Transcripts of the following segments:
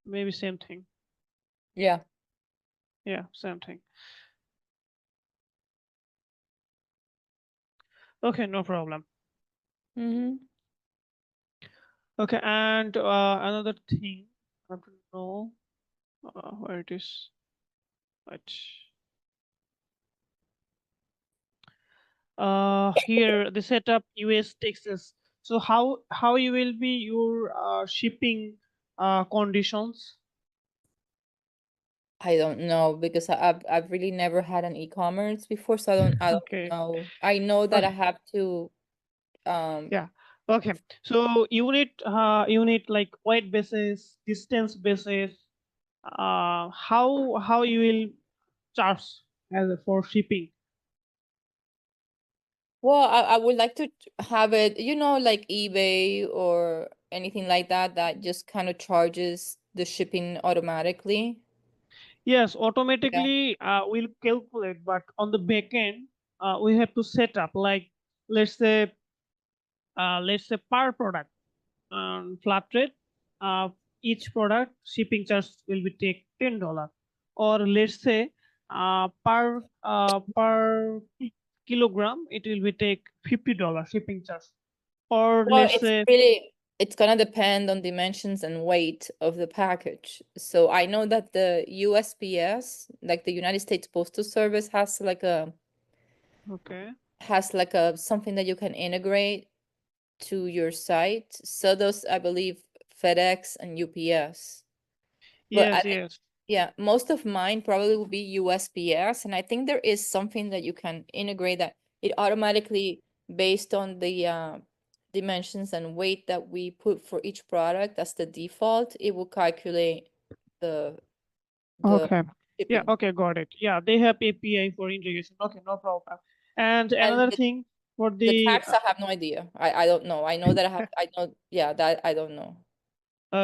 Maybe same thing. Yeah. Yeah, same thing. Okay, no problem. Mm-hmm. Okay, and another thing I don't know where it is. But here the setup US Texas. So how you will be your shipping conditions? I don't know because I've really never had an e-commerce before, so I don't Okay. know. I know that I Okay. have to um Yeah. Okay. So you need like weight basis, distance basis. How you will charge for shipping? well, I would like to have it, like eBay or anything like that that just kind of charges the shipping automatically. Yes, Yeah. automatically we'll calculate, but on the back end, we have to set up like let's say per product flat rate. Uh, each product shipping charge will be take $10, or let's say per kilogram it will be take $50 shipping charge, or Well, let's say it's gonna depend on dimensions and weight of the package. So I know that the USPS, like the United States Postal Service, okay. has something that you can integrate to your site. So those, I believe, FedEx and UPS. But Yes, yes. yeah, most of mine probably will be USPS, and I think there is something that you can integrate that it automatically, based on the dimensions and weight that we put for each product as the default, it will calculate the the Okay. Yeah, shipping. okay, got it. Yeah, they have API for integration. Okay, no problem. And And another thing for the the tax, I have no idea. I don't know. I know that I know, yeah, that I don't know.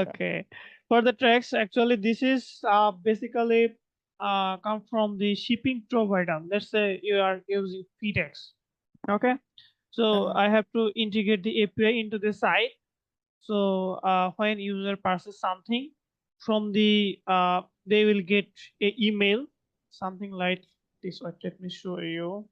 Right. okay, for the tracks, actually, this is basically come from the shipping provider. Let's say you are using FedEx. Okay, so Uh-huh. I have to integrate the API into the site. So when user passes something from they will get a email, something like this. One. Let me show you.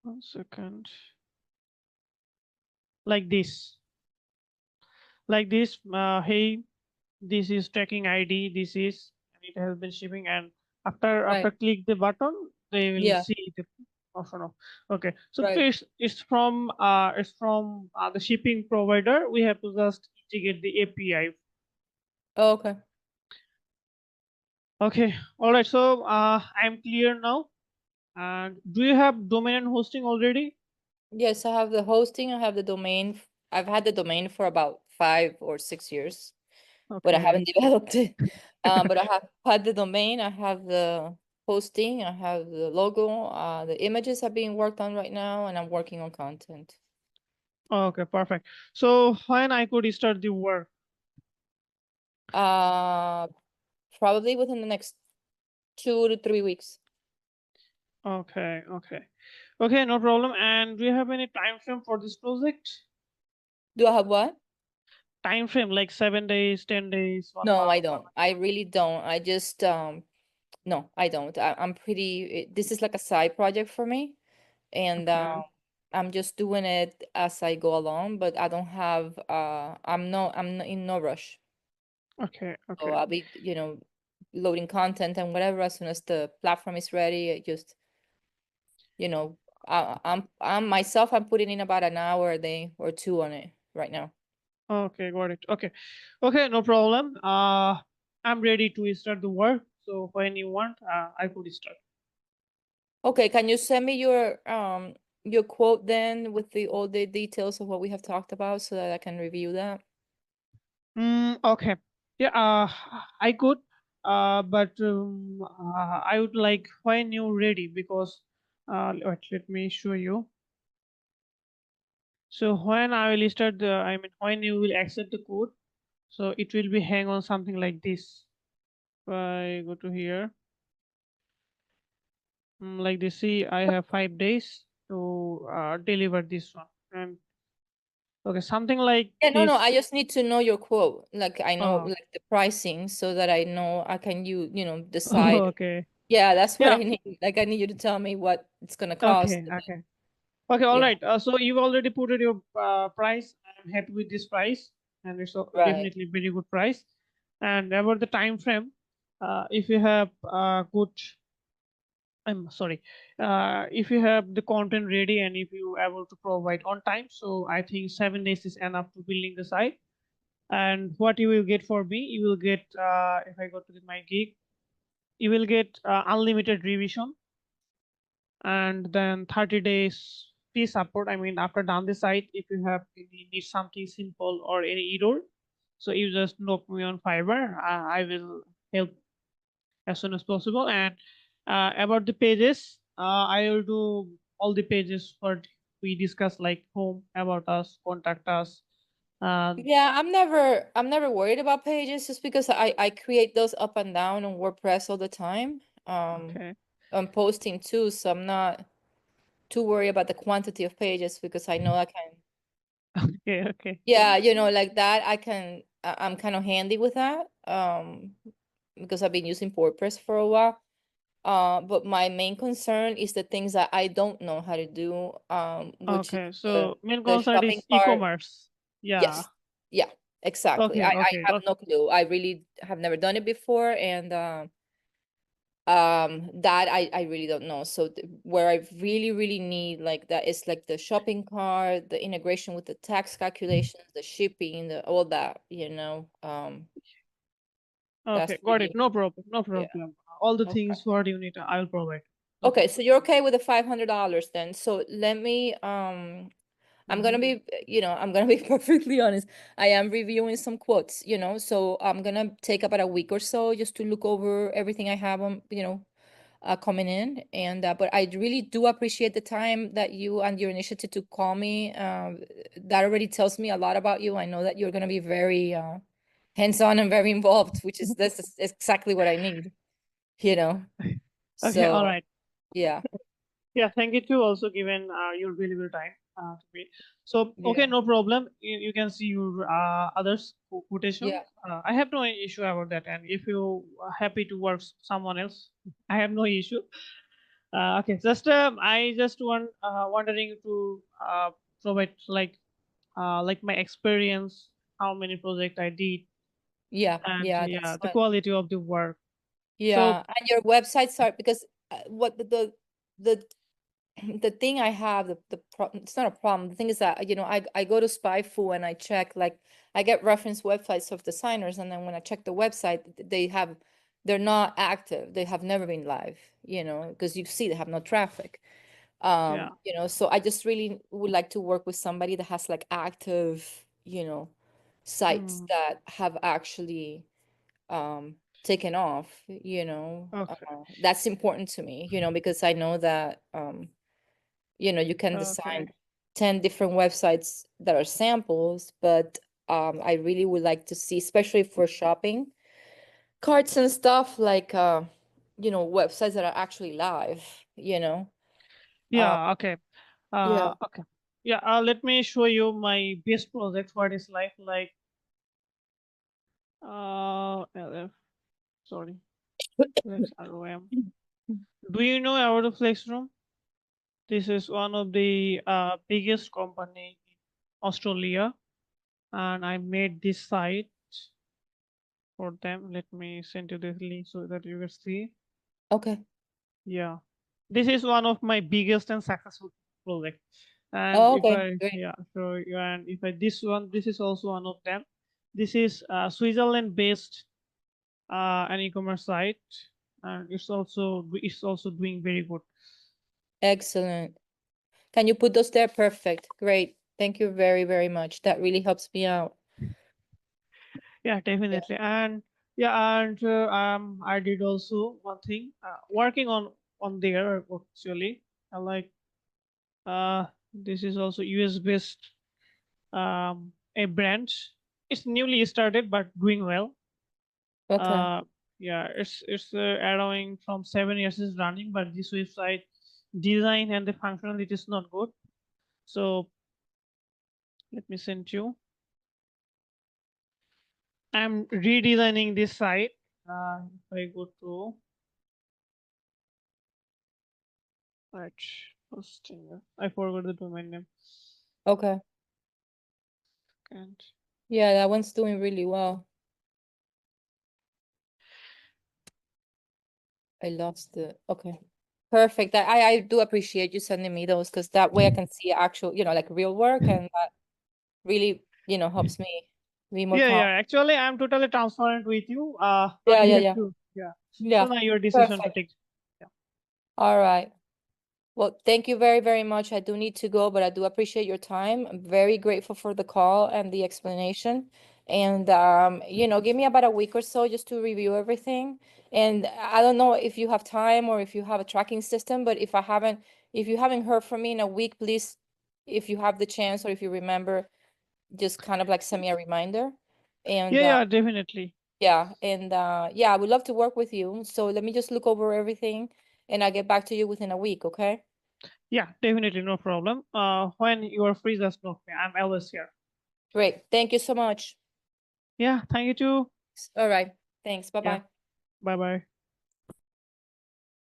1 second. Like this, like this. Hey, this is tracking ID. This is, and it has been shipping. And after Right. click the button, they will Yeah. see the option of. Okay, so Right. it's from the shipping provider. We have to just integrate the API. Oh, okay. Okay, all right. So I'm clear now. And do you have domain and hosting already? Yes, I have the hosting. I have the domain. I've had the domain for about 5 or 6 years, but I Okay. haven't developed it. But I have had the domain. I have the hosting. I have the logo. The images are being worked on right now, and I'm working on content. Okay, perfect. So when I could start the work? Uh, Probably within the next 2 to 3 weeks. Okay, okay. Okay, no problem. And do you have any time frame for this project? Do I have what? Time frame like 7 days, 10 days, one No, I month. don't. I really don't. I just no, I don't. I'm this is like a side project for me, and Okay, I'm just doing it as I go along, but I don't have I'm not in no rush. okay, So okay. I'll be, loading content and whatever as soon as the platform is ready. You know, I'm myself, I'm putting in about an hour a day or two on it right now. Okay, got it. Okay, okay, no problem. I'm ready to start the work. So when you want, I could start. Okay, can you send me your quote then with all the details of what we have talked about so that I can review that? Okay. Yeah, I could, but I would like when you're ready because wait, let me show you. So when I will start I mean, when you will accept the code, so it will be hang on something like this. If I go to here. Like they see, I have 5 days to deliver this one, and okay, something like Yeah, no, this. I just need to know your quote. Like I know Uh, like the pricing so that I know I can oh, decide. okay. Yeah, that's what I Yeah. need. Like I need you to tell me what it's gonna cost. Okay. Okay. Okay. All Yeah, right. So you've already put it your price. I'm happy with this price, and it's right. definitely very good price. And about the time frame, if you have good, I'm sorry, if you have the content ready and if you able to provide on time, so I think 7 days is enough to building the site. And what you will get for me, you will get if I go to my gig, you will get unlimited revision, and then 30 days free support. I mean, after down the site, if you have need something simple or any error, so you just knock me on Fiverr. I will help as soon as possible. And about the pages, I will do all the pages what we discussed, like home, about us, contact us. Um, Yeah, I'm never worried about pages just because I create those up and down on WordPress all the time. okay. I'm posting too, so I'm not too worried about the quantity of pages because I know I can. Okay. Okay. Yeah, like that I'm kind of handy with that. Because I've been using WordPress for a while. But my main concern is the things that I don't know how to do, which is Okay. the So main the concern shopping is cart. e-commerce. Yeah. Yes. Yeah, exactly. Okay. I Okay. have Okay. no clue. I really have never done it before, and that I really don't know. So where I really need like that is like the shopping cart, the integration with the tax calculations, the shipping, the all that, Okay, that's got it. really, No problem. No yeah. problem. All the Okay. things what you need, I will provide. No Okay, problem. so you're okay with the $500 then. So let me I'm Hmm. gonna be, I'm gonna be perfectly honest. I am reviewing some quotes, so I'm gonna take about a week or so just to look over everything I have on, coming in. And but I really do appreciate the time that you and your initiative to call me. That already tells me a lot about you. I know that you're gonna be very hands-on and very involved, which is this is exactly what I need, you know. Okay, all So right. yeah, Yeah, thank you too. Also given your valuable time to me. So okay, yeah, no problem. You can see your others quotation. yeah. I have no issue about that. And if you are happy to work someone else, I have no issue. Okay, just I just wondering to provide like my experience, how many projects I did, Yeah, and yeah, yeah, that's the fine. quality of the work. So Yeah, and your websites are because what the the thing I have it's not a problem. The thing is that I go to SpyFu and I check like I get reference websites of designers, and then when I check the website, they're not active. They have never been live. Because you see they have no traffic. yeah. So I just really would like to work with somebody that has like active, sites Mm, that have actually taken off. okay. That's important to me, because I know that you can design Okay. 10 different websites that are samples, but I really would like to see, especially for shopping carts and stuff, like websites that are actually live, you know. Uh Yeah. Okay. yeah. Okay. Yeah. Let me show you my best project. What is like. LF, sorry. Flex ROM. Do you know about the Flex Room? This is one of the biggest company in Australia, and I made this site for them. Let me send you this link so that you can see. Okay. Yeah, this is one of my biggest and successful project. And Oh, if okay, I great. yeah, so and if I this is also one of them. This is Switzerland based an e-commerce site, and it's also doing very good. Excellent. Can you put those there? Perfect. Great. Thank you very, very much. That really helps me out. Yeah, Yeah. definitely. And yeah, and I did also one thing working on there actually. I like this is also US based a brand. It's newly started but doing well. Okay. Uh, Yeah, it's allowing from 7 years is running, but this website design and the functionality is not good. So let me send you. I'm redesigning this site. If I go to right hosting, I forgot the domain name. Okay. And Yeah, that one's doing really well. I lost the, okay. Perfect. I do appreciate you sending me those because that way I can see actual, like real work, and that really, helps me be more yeah, calm. yeah. Actually, I'm totally transparent with you. Now Yeah, you yeah, have yeah. to, yeah. Yeah. So now your decision to Perfect. take. Yeah. All right. Well, thank you very, very much. I do need to go, but I do appreciate your time. I'm very grateful for the call and the explanation. And give me about a week or so just to review everything. And I don't know if you have time or if you have a tracking system, but if you haven't heard from me in a week, please, if you have the chance or if you remember, just kind of like send me a reminder. And Yeah, yeah, definitely. yeah, and yeah, I would love to work with you. So let me just look over everything and I'll get back to you within a week, okay? Yeah, definitely, no problem. When you are free, just know me. I'm always here. Great. Thank you so much. Yeah, thank you too. All right. Thanks. Yeah, Bye-bye. bye bye.